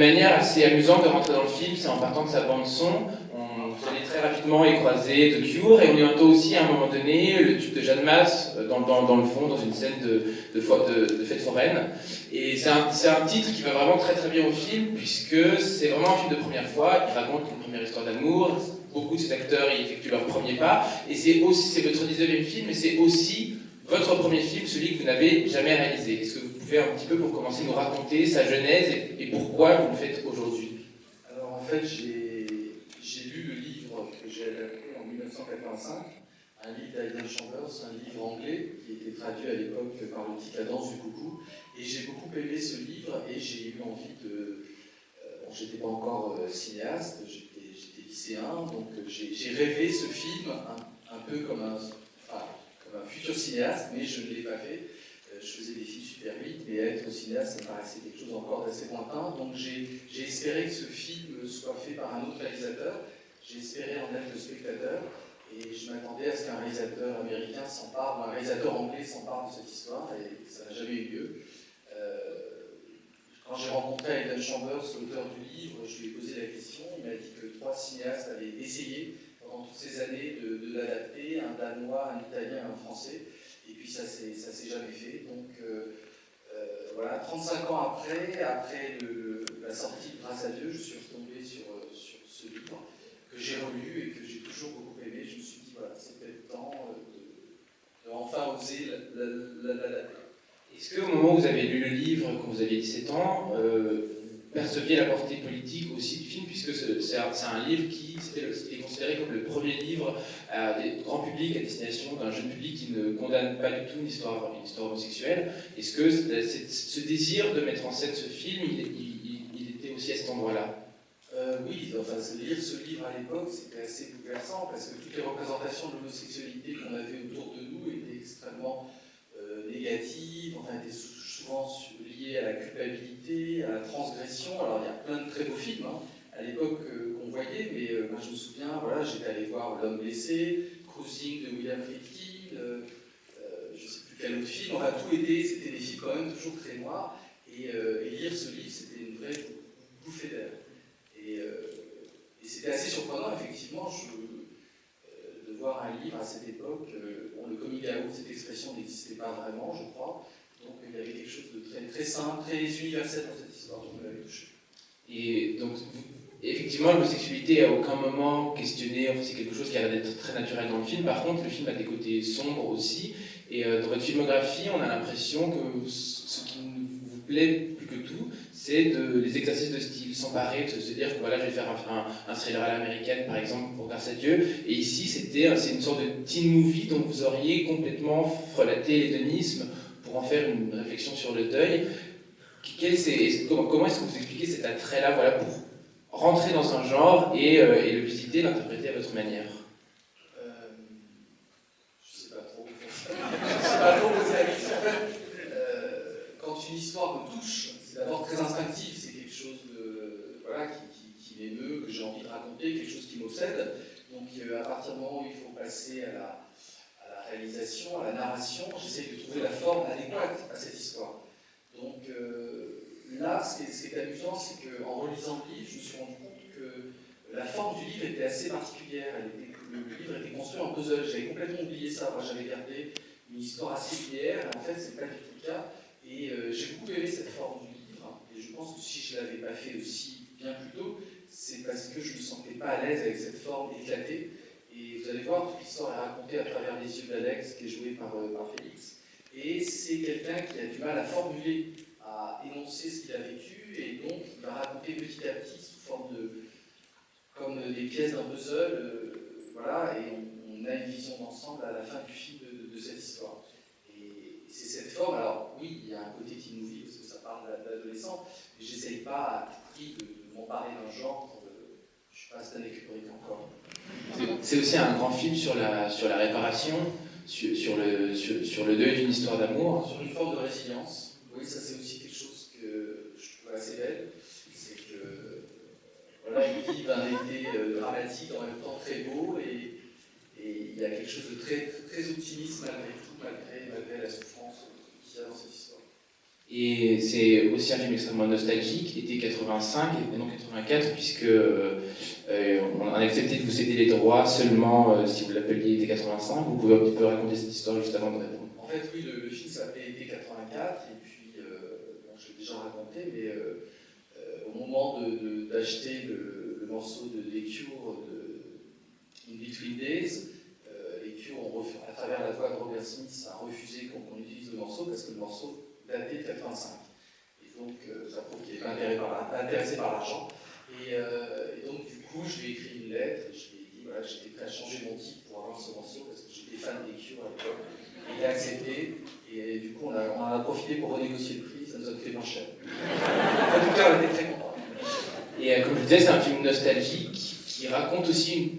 manière assez amusante de rentrer dans le film, c'est en partant de sa bande-son. Vous allez très rapidement y croiser The Cure, et on y entend aussi à un moment donné le tube de Jeanne Masse dans le fond, dans une scène de fête foraine. Et c'est un titre qui va vraiment très très bien au film, puisque c'est vraiment un film de première fois, il raconte une première histoire d'amour, beaucoup de ces acteurs y effectuent leur premier pas, et c'est votre 19e film, mais c'est aussi votre premier film, celui que vous n'avez jamais réalisé. Est-ce que vous pouvez un petit peu, pour commencer, nous raconter sa genèse et pourquoi vous le faites aujourd'hui? Alors en fait, j'ai lu le livre que j'ai adapté en 1985, un livre d'Aidan Chambers, un livre anglais qui était traduit à l'époque par le titre La danse du coucou, et j'ai beaucoup aimé ce livre et j'ai eu envie de... Bon, j'étais pas encore cinéaste, j'étais lycéen, donc j'ai rêvé ce film un peu comme un futur cinéaste, mais je ne l'ai pas fait. Je faisais des films super vite, mais être cinéaste, ça me paraissait quelque chose encore d'assez lointain. Donc j'ai espéré que ce film soit fait par un autre réalisateur. J'ai espéré en être le spectateur. Et je m'attendais à ce qu'un réalisateur américain s'empare, ou un réalisateur anglais s'empare de cette histoire, et ça n'a jamais eu lieu. Quand j'ai rencontré Aidan Chambers, l'auteur du livre, je lui ai posé la question. Il m'a dit que 3 cinéastes avaient essayé pendant toutes ces années de l'adapter, un Danois, un Italien et un Français. Et puis ça s'est jamais fait. Donc voilà, 35 ans après la sortie de Grâce à Dieu, je suis retombé sur ce livre que j'ai relu et que j'ai toujours beaucoup aimé. Je me suis dit, voilà, c'est peut-être temps de enfin oser l'adapter. Est-ce qu'au moment où vous avez lu le livre, quand vous aviez 17 ans, vous perceviez la portée politique aussi du film, puisque c'est un livre qui était considéré comme le premier livre grand public à destination d'un jeune public qui ne condamne pas du tout une histoire homosexuelle? Est-ce que ce désir de mettre en scène ce film, il était aussi à cet endroit-là? Oui, enfin, lire ce livre à l'époque, c'était assez bouleversant, parce que toutes les représentations de l'homosexualité qu'on avait autour de nous étaient extrêmement négatives, enfin, étaient souvent liées à la culpabilité, à la transgression. Alors, il y a plein de très beaux films à l'époque qu'on voyait, mais moi je me souviens, voilà, j'étais allé voir L'Homme blessé, Cruising de William Friedkin, je ne sais plus quel autre film, enfin, c'était des films quand même toujours très noirs, et lire ce livre, c'était une vraie bouffée d'air. Et c'était assez surprenant, effectivement, de voir un livre à cette époque. Bon, le coming out, cette expression n'existait pas vraiment, je crois. Donc il y avait quelque chose de très, très simple, très universel dans cette histoire qui m'avait touché. Et donc, effectivement, l'homosexualité à aucun moment questionnée, enfin, c'est quelque chose qui a l'air d'être très naturel dans le film. Par contre, le film a des côtés sombres aussi. Et dans votre filmographie, on a l'impression que ce qui vous plaît plus que tout, c'est les exercices de style, s'emparer, de se dire que voilà, je vais faire un thriller à l'américaine, par exemple, pour Grâce à Dieu. Et ici, c'est une sorte de teen movie dont vous auriez complètement frelaté l'hédonisme pour en faire une réflexion sur le deuil. Comment est-ce que vous expliquez cet attrait-là, voilà, pour rentrer dans un genre et le visiter, l'interpréter à votre manière? Je sais pas trop. Je sais pas trop poser la question. En fait, quand une histoire me touche, c'est d'abord très instinctif, c'est quelque chose voilà, qui m'émeut, que j'ai envie de raconter, quelque chose qui m'obsède. Donc à partir du moment où il faut passer à la réalisation, à la narration, j'essaie de trouver la forme adéquate à cette histoire. Donc là, ce qui est amusant, c'est qu'en relisant le livre, je me suis rendu compte que la forme du livre était assez particulière. Le livre était construit en puzzle. J'avais complètement oublié ça. Moi, j'avais gardé une histoire assez linéaire. En fait, c'est pas du tout le cas. Et j'ai beaucoup aimé cette forme du livre. Et je pense que si je ne l'avais pas fait aussi bien plus tôt, c'est parce que je ne me sentais pas à l'aise avec cette forme éclatée. Et vous allez voir, toute l'histoire est racontée à travers les yeux d'Alex, qui est joué par Félix. Et c'est quelqu'un qui a du mal à formuler, à énoncer ce qu'il a vécu, et donc il va raconter petit à petit sous forme comme des pièces d'un puzzle, voilà, et on a une vision d'ensemble à la fin du film de cette histoire. Et c'est cette forme, alors oui, il y a un côté teen movie, parce que ça parle d'adolescent, mais j'essaye pas à tout prix de m'emparer d'un genre, je suis pas Stanley Kubrick encore. C'est aussi un grand film sur la réparation, sur le deuil d'une histoire d'amour. Sur une forme de résilience. Oui, ça c'est aussi quelque chose que je trouve assez belle. C'est que, voilà, ils vivent un été dramatique, en même temps très beau, et il y a quelque chose de très, très optimiste malgré tout, malgré la souffrance qu'il y a dans cette histoire. Et c'est aussi un film extrêmement nostalgique, été 85 et non 84, puisque on a accepté de vous céder les droits seulement si vous l'appeliez été 85. Vous pouvez un petit peu raconter cette histoire juste avant de répondre. En fait, oui, le film s'appelait été 84, et puis, bon, je l'ai déjà raconté, mais au moment d'acheter le morceau de Les Cure de In Between Days, les Cure, à travers la voix de Robert Smith, a refusé qu'on utilise le morceau parce que le morceau datait de 85. Et donc, ça prouve qu'il était intéressé par l'argent. Et donc, du coup, je lui ai écrit une lettre et je lui ai dit voilà, j'étais prêt à changer mon titre pour avoir ce morceau parce que j'étais fan des Cure à l'époque. Il a accepté et du coup, on a profité pour renégocier le prix, ça nous a coûté moins cher. En tout cas, on était très contents. Et comme je disais, c'est un film nostalgique qui raconte aussi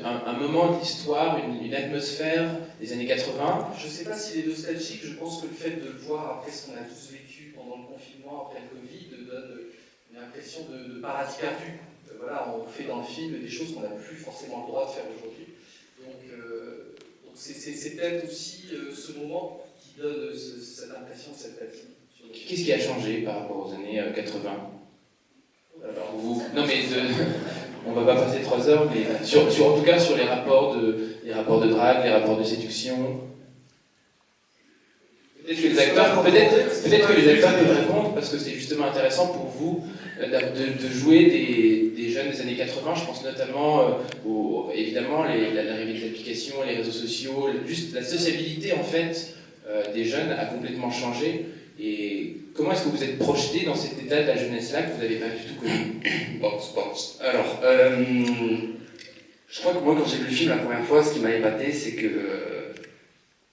un moment de l'histoire, une atmosphère des années 80. Je ne sais pas s'il est nostalgique, je pense que le fait de le voir après ce qu'on a tous vécu pendant le confinement, après le Covid, donne une impression de paradis perdu. Voilà, on fait dans le film des choses qu'on n'a plus forcément le droit de faire aujourd'hui. Donc c'est peut-être aussi ce moment qui donne cette impression, cette patine. Qu'est-ce qui a changé par rapport aux années 80 ? Alors, non mais on va pas passer 3 heures, mais en tout cas sur les rapports de drague, les rapports de séduction. Peut-être que les acteurs peuvent répondre parce que c'est justement intéressant pour vous de jouer des jeunes des années 80. Je pense notamment évidemment l'arrivée des applications, les réseaux sociaux, juste la sociabilité en fait des jeunes a complètement changé. Et comment est-ce que vous êtes projeté dans cet état de la jeunesse-là que vous n'avez pas du tout connu ? Alors, je crois que moi, quand j'ai vu le film la première fois, ce qui m'a épaté, c'est que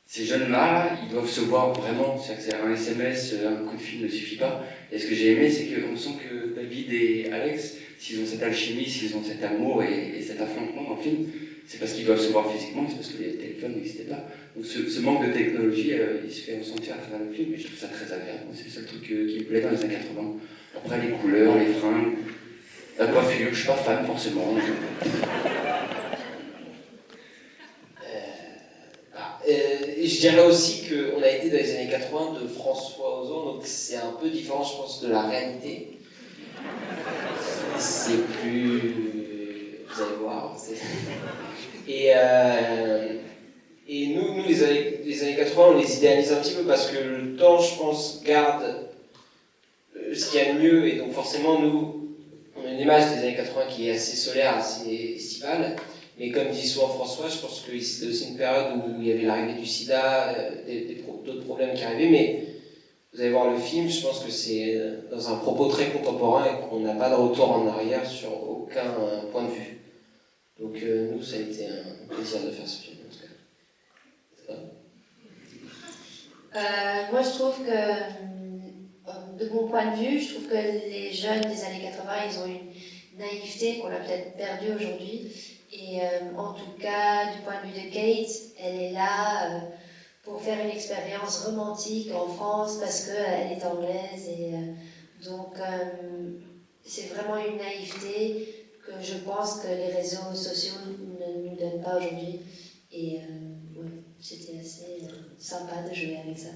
ces jeunes-là, ils doivent se voir vraiment. C'est-à-dire que c'est un SMS, un coup de fil ne suffit pas. Et ce que j'ai aimé, c'est qu'on sent que David et Alex, s'ils ont cette alchimie, s'ils ont cet amour et cet affrontement dans le film, c'est parce qu'ils doivent se voir physiquement, c'est parce que les téléphones n'existaient pas. Donc ce manque de technologie, il se fait ressentir à travers le film, et je trouve ça très agréable. C'est le seul truc qui me plaît dans les années 80. Après, les couleurs, les fringues, la coiffure, je suis pas fan forcément. Je dirais aussi qu'on a été dans les années 80 de François Ozon, donc c'est un peu différent, je pense, de la réalité. C'est plus... Vous allez voir. Et nous les années 80, on les idéalise un petit peu parce que le temps, je pense, garde ce qu'il y a de mieux. Et donc forcément, nous, on a une image des années 80 qui est assez solaire, assez estivale. Mais comme dit souvent François, je pense que c'était aussi une période où il y avait l'arrivée du sida, d'autres problèmes qui arrivaient. Mais vous allez voir le film, je pense que c'est dans un propos très contemporain et qu'on n'a pas de retour en arrière sur aucun point de vue. Donc nous, ça a été un plaisir de faire ce film, en tout cas. Moi, je trouve que, de mon point de vue, je trouve que les jeunes des années 80, ils ont une naïveté qu'on a peut-être perdue aujourd'hui. Et en tout cas, du point de vue de Kate, elle est là pour faire une expérience romantique en France parce qu'elle est anglaise. Et donc, c'est vraiment une naïveté que je pense que les réseaux sociaux ne nous donnent pas aujourd'hui. Et ouais, c'était assez sympa de jouer avec ça.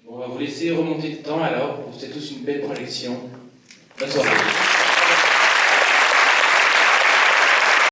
Bon, on va vous laisser remonter le temps alors. Vous faites tous une belle projection. Bonne soirée.